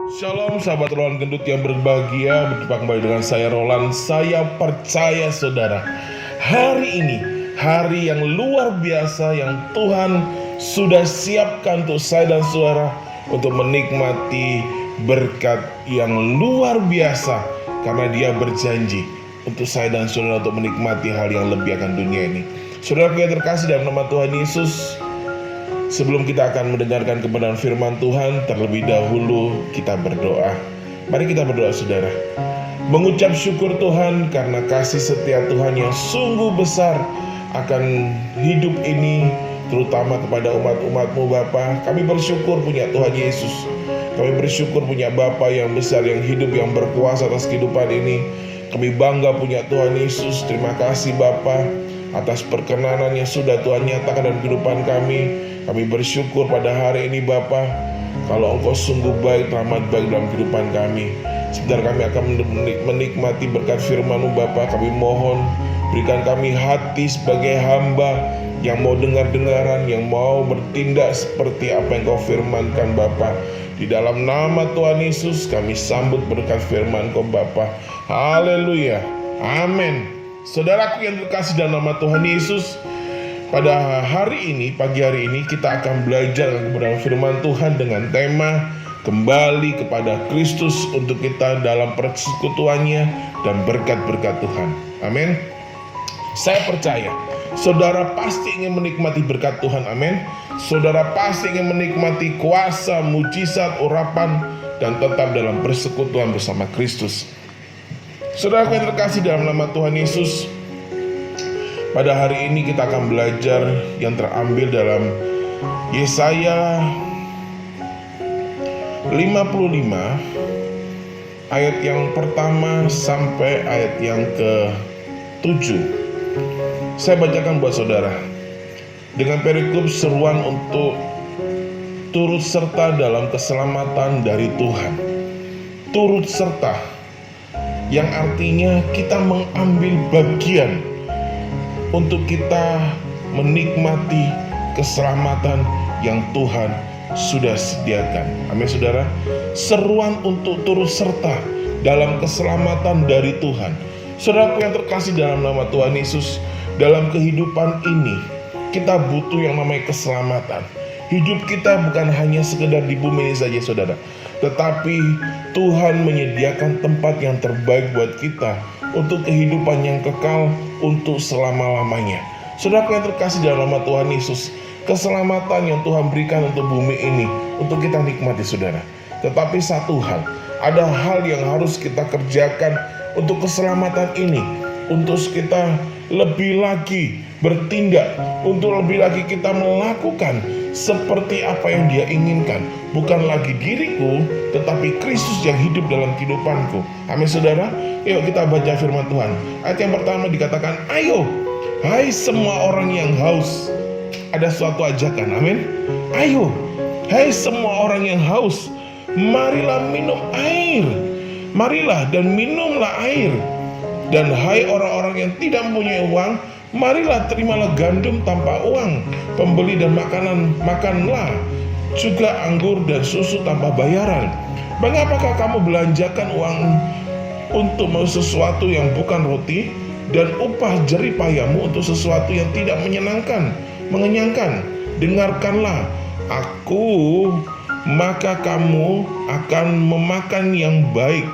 Shalom sahabat Roland Gendut yang berbahagia. Berjumpa kembali dengan saya Roland. Saya percaya saudara, hari ini hari yang luar biasa yang Tuhan sudah siapkan untuk saya dan saudara, untuk menikmati berkat yang luar biasa. Karena Dia berjanji untuk saya dan saudara untuk menikmati hal yang lebih akan dunia ini. Saudara yang terkasih dalam nama Tuhan Yesus, sebelum kita akan mendengarkan kebenaran firman Tuhan, terlebih dahulu kita berdoa. Mari kita berdoa saudara. Mengucap syukur Tuhan karena kasih setia Tuhan yang sungguh besar akan hidup ini, terutama kepada umat-umat-Mu Bapa. Kami bersyukur punya Tuhan Yesus. Kami bersyukur punya Bapa yang besar, yang hidup, yang berkuasa atas kehidupan ini. Kami bangga punya Tuhan Yesus. Terima kasih Bapa atas perkenanan yang sudah Tuhan nyatakan dalam kehidupan kami. Kami bersyukur pada hari ini Bapa, kalau Engkau sungguh baik, teramat baik dalam kehidupan kami. Sebentar kami akan menikmati berkat firman-Mu Bapa. Kami mohon berikan kami hati sebagai hamba yang mau dengar-dengaran, yang mau bertindak seperti apa yang Kau firmankan Bapa. Di dalam nama Tuhan Yesus kami sambut berkat firman Kau Bapa. Haleluya, amin. Saudaraku yang terkasih dalam nama Tuhan Yesus, pada hari ini, pagi hari ini kita akan belajar kebenaran firman Tuhan dengan tema kembali kepada Kristus untuk kita dalam persekutuannya dan berkat-berkat Tuhan. Amin. Saya percaya saudara pasti ingin menikmati berkat Tuhan. Amin. Saudara pasti ingin menikmati kuasa, mujizat, urapan, dan tetap dalam persekutuan bersama Kristus. Saudara yang terkasih dalam nama Tuhan Yesus, pada hari ini kita akan belajar yang terambil dalam Yesaya 55 ayat yang pertama sampai ayat yang ke-7. Saya bacakan buat saudara dengan perikop seruan untuk turut serta dalam keselamatan dari Tuhan. Turut serta yang artinya kita mengambil bagian untuk kita menikmati keselamatan yang Tuhan sudah sediakan. Amin saudara. Seruan untuk turut serta dalam keselamatan dari Tuhan. Saudaraku yang terkasih dalam nama Tuhan Yesus, dalam kehidupan ini kita butuh yang namanya keselamatan. Hidup kita bukan hanya sekedar di bumi ini saja saudara, tetapi Tuhan menyediakan tempat yang terbaik buat kita untuk kehidupan yang kekal, untuk selama-lamanya. Saudara yang terkasih dalam nama Tuhan Yesus, keselamatan yang Tuhan berikan untuk bumi ini untuk kita nikmati saudara. Tetapi satu hal, ada hal yang harus kita kerjakan untuk keselamatan ini, untuk kita lebih lagi bertindak, untuk lebih lagi kita melakukan seperti apa yang Dia inginkan. Bukan lagi diriku, tetapi Kristus yang hidup dalam kehidupanku. Amin saudara. Yuk kita baca firman Tuhan. Ayat yang pertama dikatakan, ayo hai semua orang yang haus. Ada suatu ajakan, amin. Ayo hai semua orang yang haus, marilah minum air. Marilah dan minumlah air. Dan hai orang-orang yang tidak mempunyai uang, marilah terimalah gandum tanpa uang pembeli, dan makanlah juga anggur dan susu tanpa bayaran. Mengapakah kamu belanjakan uang untuk sesuatu yang bukan roti, dan upah jerih payahmu untuk sesuatu yang tidak mengenyangkan? Dengarkanlah aku, maka kamu akan memakan yang baik.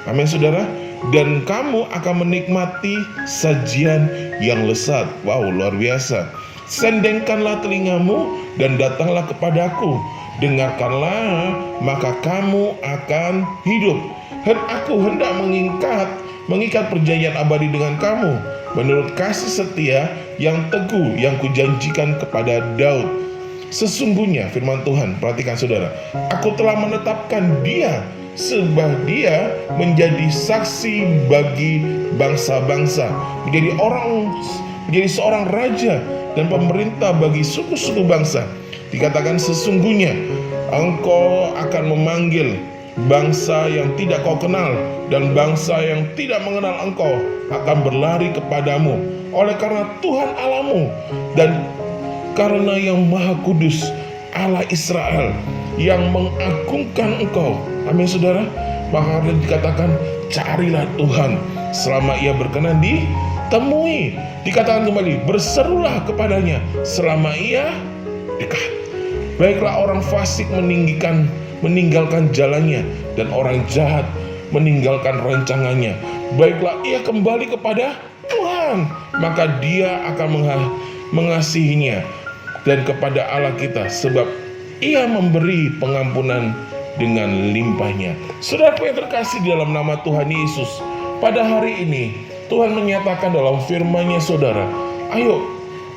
Amin saudara. Dan kamu akan menikmati sajian yang lezat. Wow, luar biasa. Sendengkanlah telingamu dan datanglah kepadaku. Dengarkanlah, maka kamu akan hidup. Dan aku hendak mengikat perjanjian abadi dengan kamu, menurut kasih setia yang teguh yang kujanjikan kepada Daud. Sesungguhnya firman Tuhan, perhatikan saudara, aku telah menetapkan dia sebab dia menjadi saksi bagi bangsa-bangsa, menjadi seorang raja dan pemerintah bagi suku-suku bangsa. Dikatakan sesungguhnya engkau akan memanggil bangsa yang tidak kau kenal, dan bangsa yang tidak mengenal engkau akan berlari kepadamu. Oleh karena Tuhan Allahmu dan karena yang Maha Kudus Allah Israel yang mengagungkan engkau. Amin saudara. Maka dikatakan carilah Tuhan selama ia berkenan ditemui. Dikatakan kembali, berserulah kepadanya selama ia dekat. Baiklah orang fasik meninggalkan jalannya, dan orang jahat meninggalkan rancangannya. Baiklah ia kembali kepada Tuhan, maka dia akan mengasihinya, dan kepada Allah kita, sebab ia memberi pengampunan dengan limpahnya. Saudaraku yang terkasih di dalam nama Tuhan Yesus, pada hari ini Tuhan menyatakan dalam firman-Nya, saudara, ayo,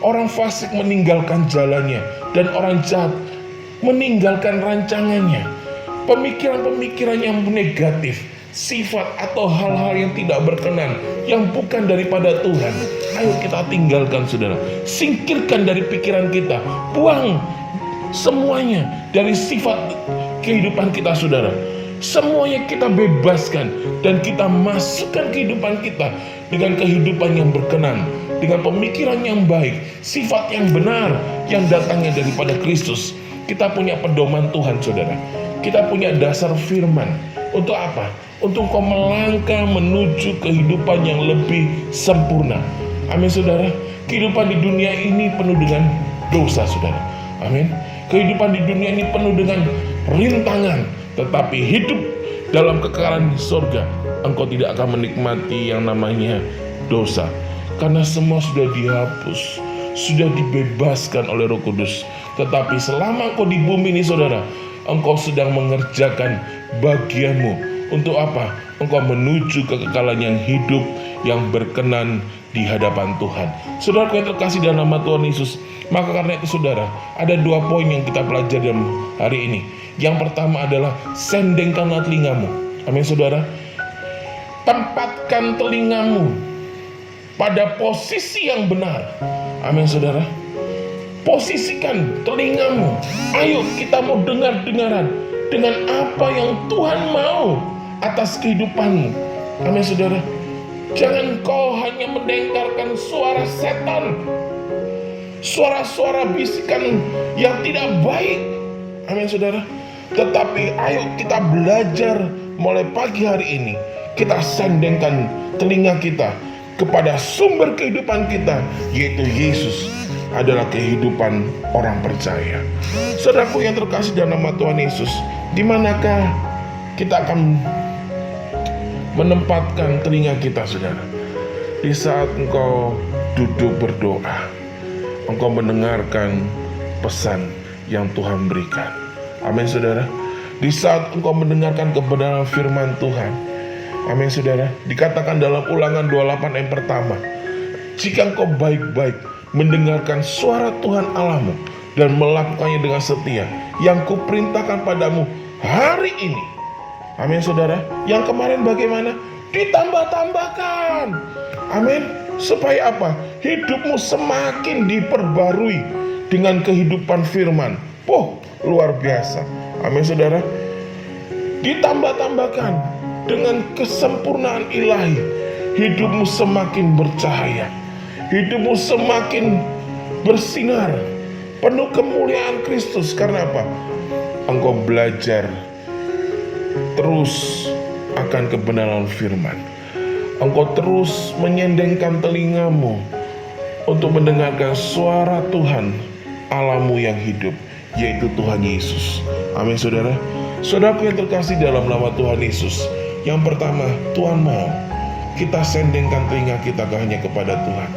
orang fasik meninggalkan jalannya, dan orang jahat meninggalkan rancangannya. Pemikiran-pemikiran yang negatif, sifat atau hal-hal yang tidak berkenan, yang bukan daripada Tuhan, ayo kita tinggalkan saudara. Singkirkan dari pikiran kita, buang semuanya dari sifat kehidupan kita saudara. Semuanya kita bebaskan, dan kita masukkan kehidupan kita dengan kehidupan yang berkenan, dengan pemikiran yang baik, sifat yang benar yang datangnya daripada Kristus. Kita punya pedoman Tuhan saudara. Kita punya dasar firman. Untuk apa? Untuk kau melangkah menuju kehidupan yang lebih sempurna. Amin saudara. Kehidupan di dunia ini penuh dengan dosa saudara. Amin. Kehidupan di dunia ini penuh dengan rintangan, tetapi hidup dalam kekekalan surga, engkau tidak akan menikmati yang namanya dosa, karena semua sudah dihapus, sudah dibebaskan oleh Roh Kudus. Tetapi selama engkau di bumi ini saudara, engkau sedang mengerjakan bagianmu. Untuk apa? Engkau menuju kekekalan yang hidup, yang berkenan di hadapan Tuhan. Saudara yang terkasih dalam nama Tuhan Yesus, maka karena itu saudara, ada 2 poin yang kita pelajari dalam hari ini. Yang pertama adalah sendengkanlah telingamu. Amin saudara. Tempatkan telingamu pada posisi yang benar. Amin saudara. Posisikan telingamu. Ayo kita mau dengar-dengaran dengan apa yang Tuhan mau atas kehidupanmu. Amin saudara. Jangan kau hanya mendengarkan suara setan, suara-suara bisikan yang tidak baik. Amin saudara. Tetapi ayo kita belajar mulai pagi hari ini, kita sendengkan telinga kita kepada sumber kehidupan kita, yaitu Yesus adalah kehidupan orang percaya. Saudaraku yang terkasih dalam nama Tuhan Yesus, di manakah kita akan menempatkan telinga kita saudara? Di saat engkau duduk berdoa, engkau mendengarkan pesan yang Tuhan berikan. Amin saudara. Di saat engkau mendengarkan kebenaran firman Tuhan, amin saudara. Dikatakan dalam Ulangan 28 yang pertama, jika engkau baik-baik mendengarkan suara Tuhan Allahmu dan melakukannya dengan setia, yang kuperintahkan padamu hari ini. Amin saudara. Yang kemarin bagaimana? Ditambah-tambahkan. Amin. Supaya apa? Hidupmu semakin diperbarui dengan kehidupan firman. Luar biasa. Amin saudara. Ditambah-tambahkan dengan kesempurnaan ilahi. Hidupmu semakin bercahaya. Hidupmu semakin bersinar, penuh kemuliaan Kristus. Karena apa? Engkau belajar terus akan kebenaran firman. Engkau terus menyendengkan telingamu untuk mendengarkan suara Tuhan Allahmu yang hidup, yaitu Tuhan Yesus. Amin saudara. Saudaraku yang terkasih dalam nama Tuhan Yesus, yang pertama, Tuhan mau kita sendengkan telinga kita hanya kepada Tuhan.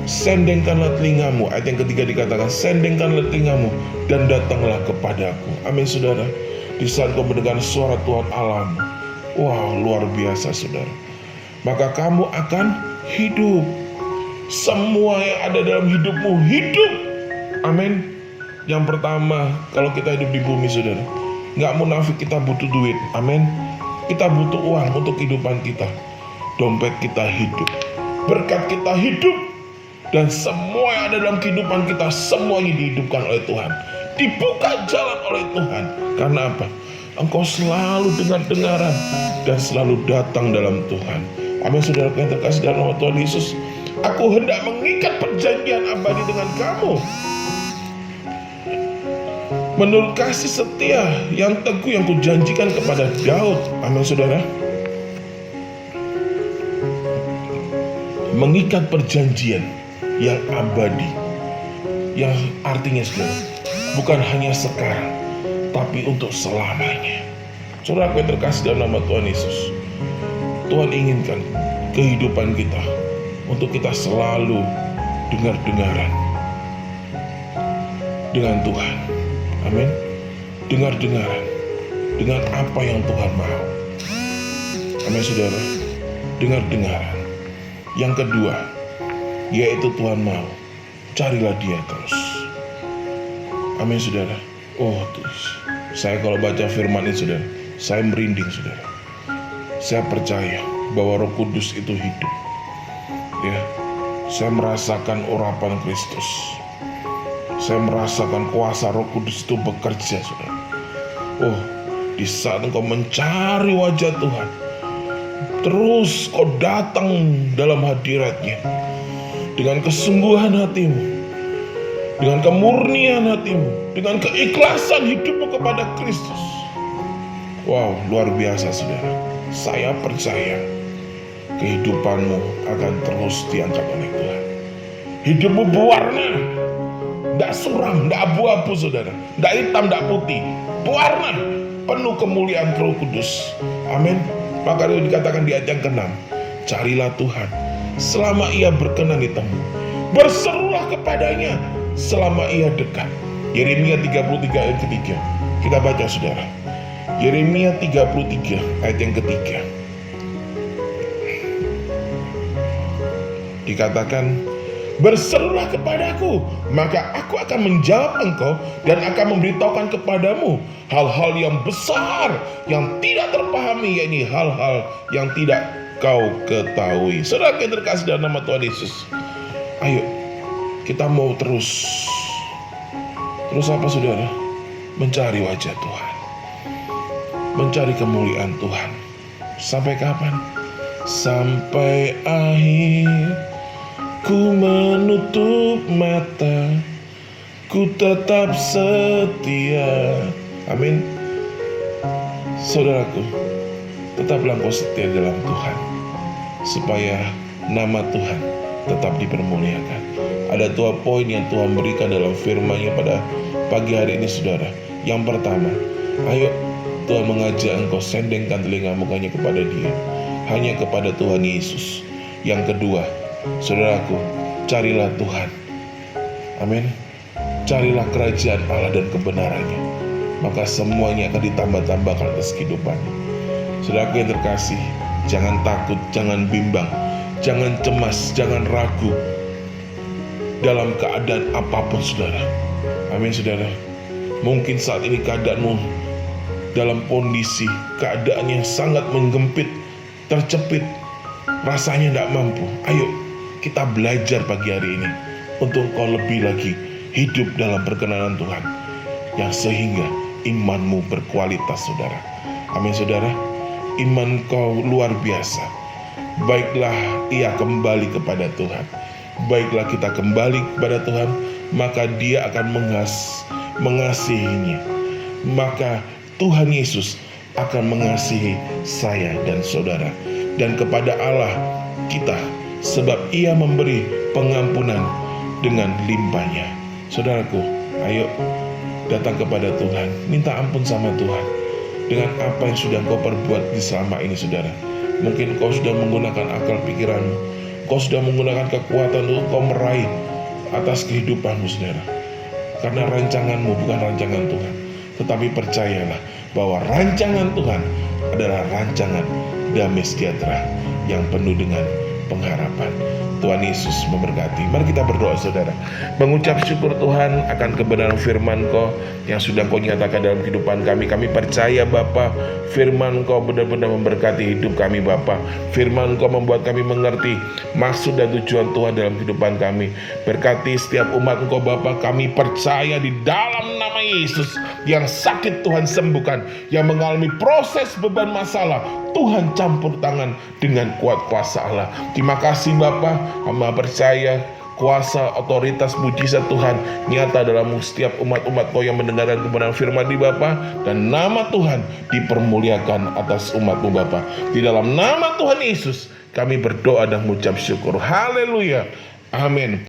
Sendengkanlah telingamu. Ayat yang ketiga dikatakan, sendengkanlah telingamu dan datanglah kepadaku. Amin saudara. Di saat kau mendengar suara Tuhan Allahmu, luar biasa saudara, maka kamu akan hidup. Semua yang ada dalam hidupmu hidup. Amin. Yang pertama, kalau kita hidup di bumi saudara, gak munafik, kita butuh duit. Amin. Kita butuh uang untuk kehidupan kita. Dompet kita hidup, berkat kita hidup, dan semua yang ada dalam kehidupan kita, semuanya dihidupkan oleh Tuhan, dibuka jalan oleh Tuhan. Karena apa? Engkau selalu dengar-dengaran dan selalu datang dalam Tuhan. Amin saudara yang terkasih dalam nama Tuhan Yesus. Aku hendak mengikat perjanjian abadi dengan kamu. menurut kasih setia yang teguh yang kujanjikan kepada Daud. Amin saudara. Mengikat perjanjian yang abadi, yang artinya saudara, bukan hanya sekarang, tapi untuk selamanya. Saudara yang terkasih dalam nama Tuhan Yesus, Tuhan inginkan kehidupan kita untuk kita selalu dengar-dengaran dengan Tuhan. Amin. Dengar-dengaran dengan apa yang Tuhan mau. Amin saudara. Dengar-dengaran. Yang kedua, yaitu Tuhan mau, carilah Dia terus. Amin saudara. Oh terus, saya kalau baca firman ini saudara, saya merinding saudara. Saya percaya bahwa Roh Kudus itu hidup. Ya, saya merasakan urapan Kristus. Saya merasakan kuasa Roh Kudus itu bekerja saudara. Oh, di saat engkau mencari wajah Tuhan, terus kau datang dalam hadirat-Nya dengan kesungguhan hatimu, dengan kemurnian hatimu, dengan keikhlasan hidupmu kepada Kristus. Wow, luar biasa saudara. Saya percaya kehidupanmu akan terus diangkat oleh Tuhan. Hidupmu berwarna, tidak suram, tidak abu-abu saudara, tidak hitam, tidak putih, berwarna, penuh kemuliaan Roh Kudus. Amin. Maka itu dikatakan di ayat yang ke-6, carilah Tuhan selama Ia berkenan ditemu, berserulah kepadanya selama Ia dekat. Yeremia 33 ayat ketiga. Kita baca saudara. Yeremia 33 ayat yang ketiga. Dikatakan, berserulah kepadaku, maka aku akan menjawab engkau dan akan memberitahukan kepadamu hal-hal yang besar yang tidak terpahami, yakni hal-hal yang tidak kau ketahui. Saudara yang terkasih dalam nama Tuhan Yesus, ayo kita mau terus apa saudara? Mencari wajah Tuhan, mencari kemuliaan Tuhan. Sampai kapan? Sampai akhir ku menutup mata, ku tetap setia. Amin. Saudaraku, tetaplah engkau setia dalam Tuhan, supaya nama Tuhan tetap dipermuliakan. Ada dua poin yang Tuhan berikan dalam firman-Nya pada pagi hari ini saudara. Yang pertama, ayo Tuhan mengajak engkau sendengkan telingamu hanya kepada Dia, hanya kepada Tuhan Yesus. Yang kedua, saudaraku, carilah Tuhan. Amin. Carilah kerajaan Allah dan kebenarannya, maka semuanya akan ditambah-tambahkan atas kehidupanmu. Saudaraku yang terkasih, jangan takut, jangan bimbang, jangan cemas, jangan ragu dalam keadaan apapun saudara. Amin saudara. Mungkin saat ini keadaanmu dalam kondisi keadaan yang sangat menggempit, tercepit, rasanya tidak mampu. Ayo kita belajar pagi hari ini untuk kau lebih lagi hidup dalam perkenanan Tuhan, yang sehingga imanmu berkualitas saudara. Amin saudara. Iman kau luar biasa. Baiklah ia kembali kepada Tuhan. Baiklah kita kembali kepada Tuhan, maka Dia akan mengasihinya. Maka Tuhan Yesus akan mengasihi saya dan saudara, dan kepada Allah kita, sebab Ia memberi pengampunan dengan limpahnya. Saudaraku, ayo datang kepada Tuhan, minta ampun sama Tuhan dengan apa yang sudah kau perbuat di selama ini saudara. Mungkin kau sudah menggunakan akal pikiranmu, kau sudah menggunakan kekuatan untuk kau meraih atas kehidupanmu saudara. Karena rancanganmu bukan rancangan Tuhan, tetapi percayalah bahwa rancangan Tuhan adalah rancangan damai sejahtera yang penuh dengan pengharapan. Tuhan Yesus memberkati. Mari kita berdoa saudara, mengucap syukur Tuhan akan kebenaran firman Kau yang sudah Kau nyatakan dalam kehidupan kami. Kami percaya Bapa, firman Kau benar-benar memberkati hidup kami Bapa. Firman Kau membuat kami mengerti maksud dan tujuan Tuhan dalam kehidupan kami. Berkati setiap umat Engkau Bapa. Kami percaya di dalam nama Yesus, yang sakit Tuhan sembuhkan, yang mengalami proses beban masalah Tuhan campur tangan dengan kuat kuasa Allah. Terima kasih Bapa, hamba percaya kuasa, otoritas, mujizat Tuhan nyata dalam setiap umat-umat Kau yang mendengarkan kebenaran firman di Bapa, dan nama Tuhan dipermuliakan atas umat-Mu Bapa. Di dalam nama Tuhan Yesus kami berdoa dan mengucap syukur. Haleluya. Amin.